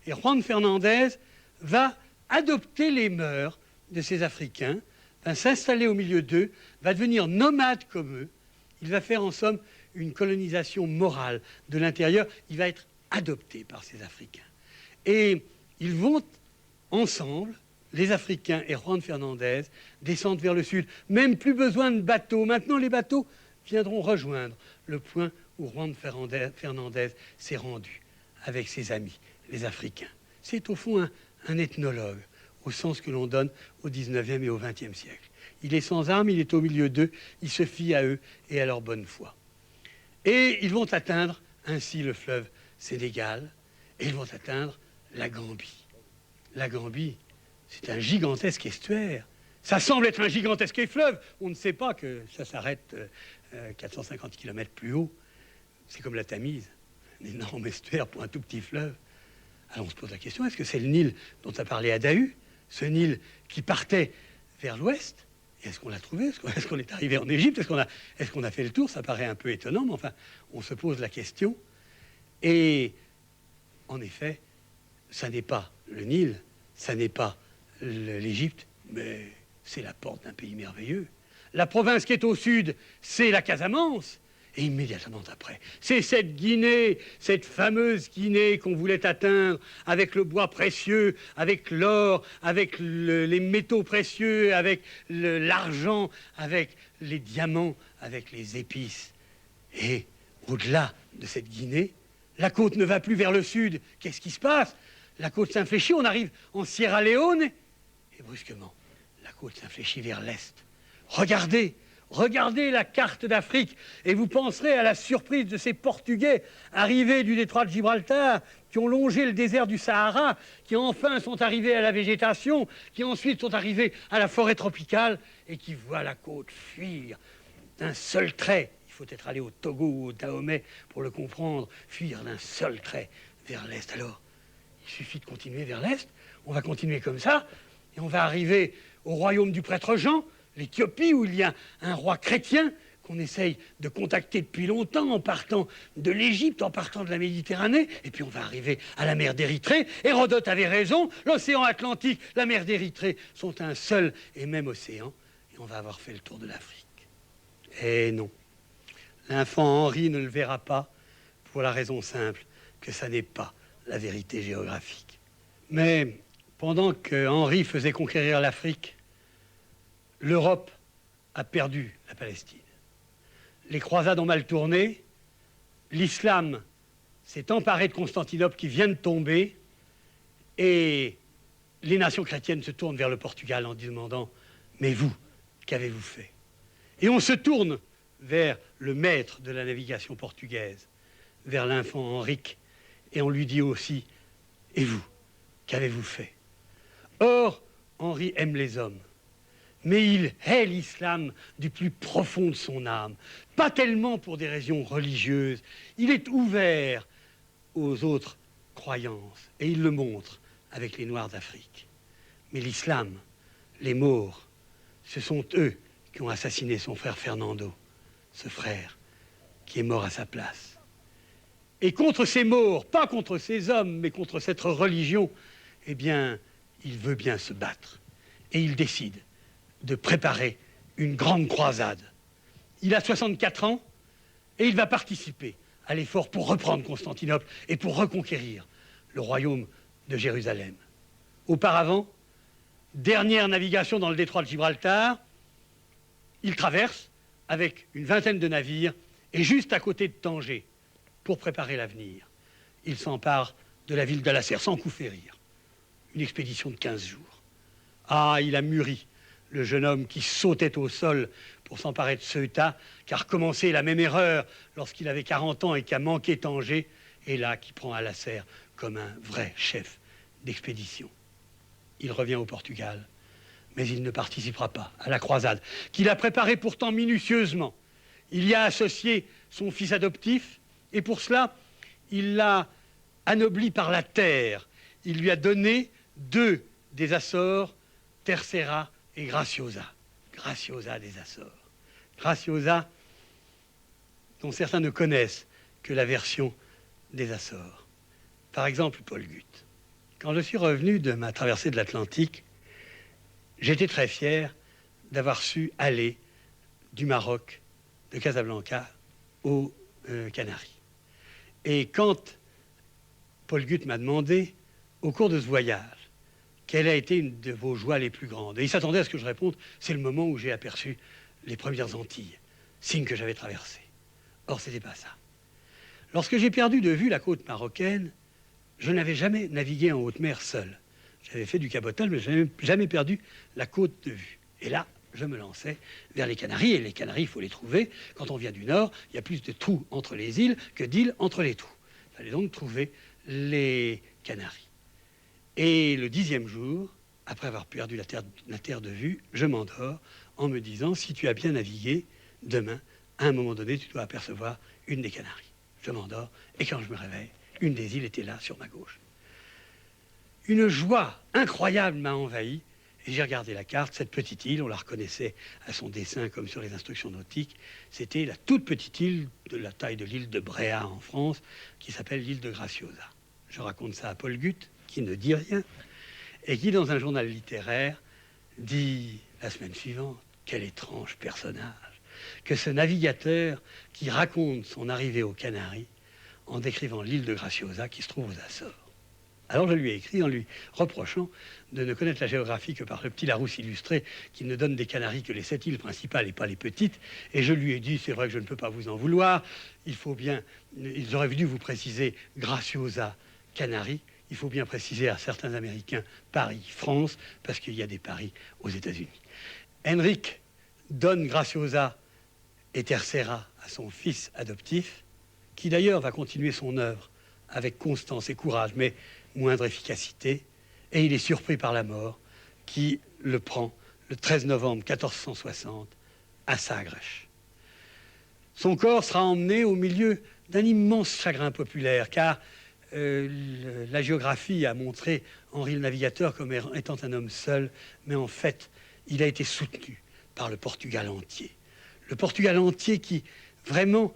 Et Juan Fernandez va adopter les mœurs de ces Africains, va s'installer au milieu d'eux, va devenir nomade comme eux. Il va faire en somme une colonisation morale de l'intérieur. Il va être adopté par ces Africains. Et ils vont ensemble, les Africains et Juan Fernandez, descendre vers le sud. Même plus besoin de bateaux. Maintenant, les bateaux viendront rejoindre le point où Juan Fernandez s'est rendu avec ses amis, les Africains. C'est au fond un ethnologue, au sens que l'on donne au XIXe et au XXe siècle. Il est sans armes, il est au milieu d'eux, il se fie à eux et à leur bonne foi. Et ils vont atteindre ainsi le fleuve Sénégal, et ils vont atteindre la Gambie. La Gambie, c'est un gigantesque estuaire. Ça semble être un gigantesque fleuve. On ne sait pas que ça s'arrête 450 km plus haut. C'est comme la Tamise, un énorme estuaire pour un tout petit fleuve. Alors on se pose la question, est-ce que c'est le Nil dont a parlé Adahu, ce Nil qui partait vers l'ouest? Est-ce qu'on l'a trouvé? Est-ce qu'on est arrivé en Égypte? Est-ce qu'on a fait le tour? Ça paraît un peu étonnant, mais enfin, on se pose la question. Et en effet, ça n'est pas le Nil, ça n'est pas l'Égypte, mais c'est la porte d'un pays merveilleux. La province qui est au sud, c'est la Casamance. Et immédiatement après, c'est cette Guinée, cette fameuse Guinée qu'on voulait atteindre avec le bois précieux, avec l'or, avec les métaux précieux, avec l'argent, avec les diamants, avec les épices. Et au-delà de cette Guinée, la côte ne va plus vers le sud. Qu'est-ce qui se passe? La côte s'infléchit, on arrive en Sierra Leone, et brusquement, la côte s'infléchit vers l'est. Regardez! Regardez la carte d'Afrique et vous penserez à la surprise de ces Portugais arrivés du détroit de Gibraltar, qui ont longé le désert du Sahara, qui enfin sont arrivés à la végétation, qui ensuite sont arrivés à la forêt tropicale et qui voient la côte fuir d'un seul trait. Il faut être allé au Togo ou au Dahomey pour le comprendre, fuir d'un seul trait vers l'est. Alors, il suffit de continuer vers l'est, on va continuer comme ça, et on va arriver au royaume du prêtre Jean, l'Éthiopie, où il y a un roi chrétien qu'on essaye de contacter depuis longtemps en partant de l'Égypte, en partant de la Méditerranée, et puis on va arriver à la mer d'Érythrée. Hérodote avait raison, l'océan Atlantique, la mer d'Érythrée sont un seul et même océan, et on va avoir fait le tour de l'Afrique. Eh non, l'enfant Henri ne le verra pas, pour la raison simple que ça n'est pas la vérité géographique. Mais pendant que Henri faisait conquérir l'Afrique, l'Europe a perdu la Palestine. Les croisades ont mal tourné, l'islam s'est emparé de Constantinople qui vient de tomber, et les nations chrétiennes se tournent vers le Portugal en demandant « Mais vous, qu'avez-vous fait ?» Et on se tourne vers le maître de la navigation portugaise, vers l'infant Henrique, et on lui dit aussi « Et vous, qu'avez-vous fait ?» Or, Henri aime les hommes. Mais il hait l'islam du plus profond de son âme, pas tellement pour des raisons religieuses. Il est ouvert aux autres croyances, et il le montre avec les Noirs d'Afrique. Mais l'islam, les Maures, ce sont eux qui ont assassiné son frère Fernando, ce frère qui est mort à sa place. Et contre ces Maures, pas contre ces hommes, mais contre cette religion, eh bien, il veut bien se battre. Et il décide de préparer une grande croisade. Il a 64 ans et il va participer à l'effort pour reprendre Constantinople et pour reconquérir le royaume de Jérusalem. Auparavant, dernière navigation dans le détroit de Gibraltar, il traverse avec une vingtaine de navires et juste à côté de Tanger, pour préparer l'avenir, il s'empare de la ville d'Al-Acer sans coup férir. Une expédition de 15 jours. Ah, il a mûri, le jeune homme qui sautait au sol pour s'emparer de Ceuta, qui a recommencé la même erreur lorsqu'il avait 40 ans et qui a manqué Tanger, et là qui prend Al-Acer comme un vrai chef d'expédition. Il revient au Portugal, mais il ne participera pas à la croisade, qu'il a préparée pourtant minutieusement. Il y a associé son fils adoptif, et pour cela, il l'a anobli par la terre. Il lui a donné 2 des Açores, Terceira et Graciosa. Graciosa des Açores. Graciosa, dont certains ne connaissent que la version des Açores. Par exemple, Paul Gut. Quand je suis revenu de ma traversée de l'Atlantique, j'étais très fier d'avoir su aller du Maroc, de Casablanca, aux Canaries. Et quand Paul Gut m'a demandé, au cours de ce voyage, quelle a été une de vos joies les plus grandes, et il s'attendait à ce que je réponde, c'est le moment où j'ai aperçu les premières Antilles, signe que j'avais traversé. Or, ce n'était pas ça. Lorsque j'ai perdu de vue la côte marocaine, je n'avais jamais navigué en haute mer seul. J'avais fait du cabotage, mais je n'avais jamais perdu la côte de vue. Et là, je me lançais vers les Canaries. Et les Canaries, il faut les trouver. Quand on vient du nord, il y a plus de trous entre les îles que d'îles entre les trous. Il fallait donc trouver les Canaries. Et le 10e jour, après avoir perdu la terre de vue, je m'endors en me disant, si tu as bien navigué, demain, à un moment donné, tu dois apercevoir une des Canaries. Je m'endors, et quand je me réveille, une des îles était là, sur ma gauche. Une joie incroyable m'a envahi, et j'ai regardé la carte. Cette petite île, on la reconnaissait à son dessin comme sur les instructions nautiques, c'était la toute petite île de la taille de l'île de Bréa en France, qui s'appelle l'île de Graciosa. Je raconte ça à Paul Gut, qui ne dit rien, et qui, dans un journal littéraire, dit la semaine suivante, quel étrange personnage, que ce navigateur qui raconte son arrivée aux Canaries en décrivant l'île de Graciosa qui se trouve aux Açores. Alors je lui ai écrit en lui reprochant de ne connaître la géographie que par le petit Larousse illustré qui ne donne des Canaries que les 7 îles principales et pas les petites. Et je lui ai dit, c'est vrai que je ne peux pas vous en vouloir, ils auraient dû vous préciser Graciosa, Canaries. Il faut bien préciser à certains Américains Paris, France, parce qu'il y a des paris aux États-Unis. Henrik donne Graciosa et Tercera à son fils adoptif, qui d'ailleurs va continuer son œuvre avec constance et courage, mais moindre efficacité, et il est surpris par la mort, qui le prend le 13 novembre 1460 à Sagres. Son corps sera emmené au milieu d'un immense chagrin populaire, car la géographie a montré Henri le Navigateur comme étant un homme seul, mais en fait, il a été soutenu par le Portugal entier. Le Portugal entier qui vraiment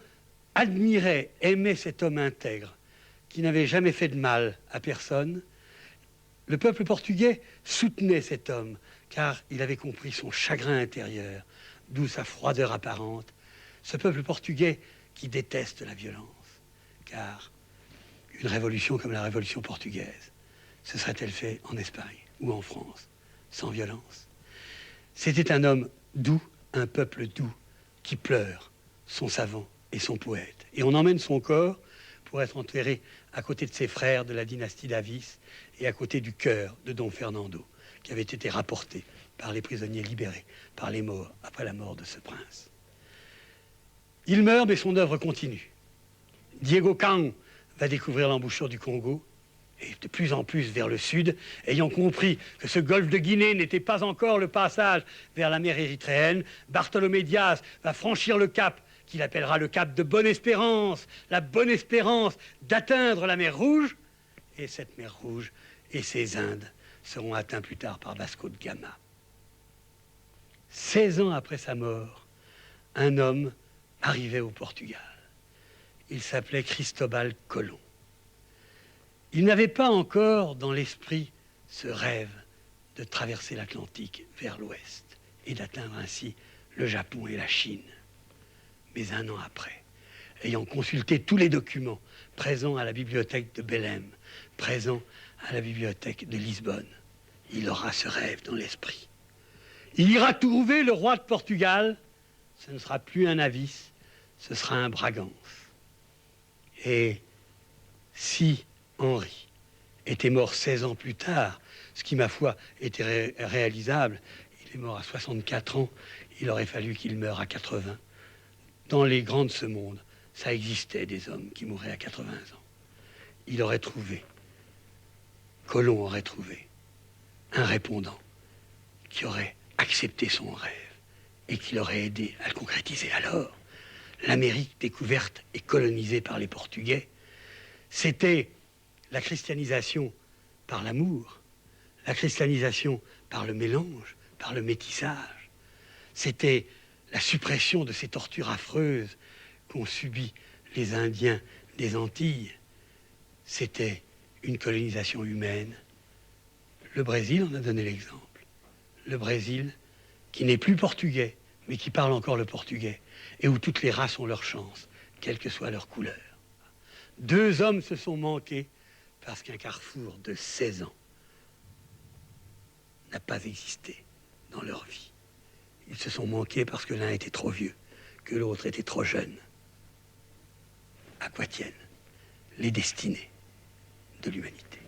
admirait, aimait cet homme intègre, qui n'avait jamais fait de mal à personne. Le peuple portugais soutenait cet homme, car il avait compris son chagrin intérieur, d'où sa froideur apparente. Ce peuple portugais qui déteste la violence, car une révolution comme la révolution portugaise, se serait-elle faite en Espagne ou en France, sans violence? C'était un homme doux, un peuple doux, qui pleure, son savant et son poète. Et on emmène son corps pour être enterré à côté de ses frères de la dynastie d'Avis et à côté du cœur de Don Fernando, qui avait été rapporté par les prisonniers libérés, par les morts, après la mort de ce prince. Il meurt, mais son œuvre continue. Diego Kang va découvrir l'embouchure du Congo, et de plus en plus vers le sud, ayant compris que ce golfe de Guinée n'était pas encore le passage vers la mer érythréenne. Bartholomé Diaz va franchir le cap qu'il appellera le cap de Bonne-Espérance, la bonne espérance d'atteindre la mer Rouge, et cette mer Rouge et ses Indes seront atteints plus tard par Vasco de Gama. 16 ans après sa mort, un homme arrivait au Portugal. Il s'appelait Cristobal Colón. Il n'avait pas encore dans l'esprit ce rêve de traverser l'Atlantique vers l'ouest et d'atteindre ainsi le Japon et la Chine. Mais un an après, ayant consulté tous les documents présents à la bibliothèque de Belém, présents à la bibliothèque de Lisbonne, il aura ce rêve dans l'esprit. Il ira trouver le roi de Portugal. Ce ne sera plus un Avis, ce sera un Bragance. Et si Henri était mort 16 ans plus tard, ce qui, ma foi, était réalisable, il est mort à 64 ans, il aurait fallu qu'il meure à 80. Dans les grands de ce monde, ça existait des hommes qui mouraient à 80 ans. Il aurait trouvé, Colón aurait trouvé, un répondant qui aurait accepté son rêve et qui l'aurait aidé à le concrétiser. Alors, l'Amérique découverte et colonisée par les Portugais, c'était la christianisation par l'amour, la christianisation par le mélange, par le métissage. C'était la suppression de ces tortures affreuses qu'ont subies les Indiens des Antilles. C'était une colonisation humaine Le Brésil en a donné l'exemple. Le Brésil, qui n'est plus portugais, mais qui parle encore le portugais, et où toutes les races ont leur chance, quelle que soit leur couleur. 2 hommes se sont manqués parce qu'un carrefour de 16 ans n'a pas existé dans leur vie. Ils se sont manqués parce que l'un était trop vieux, que l'autre était trop jeune. À quoi tiennent les destinées de l'humanité ?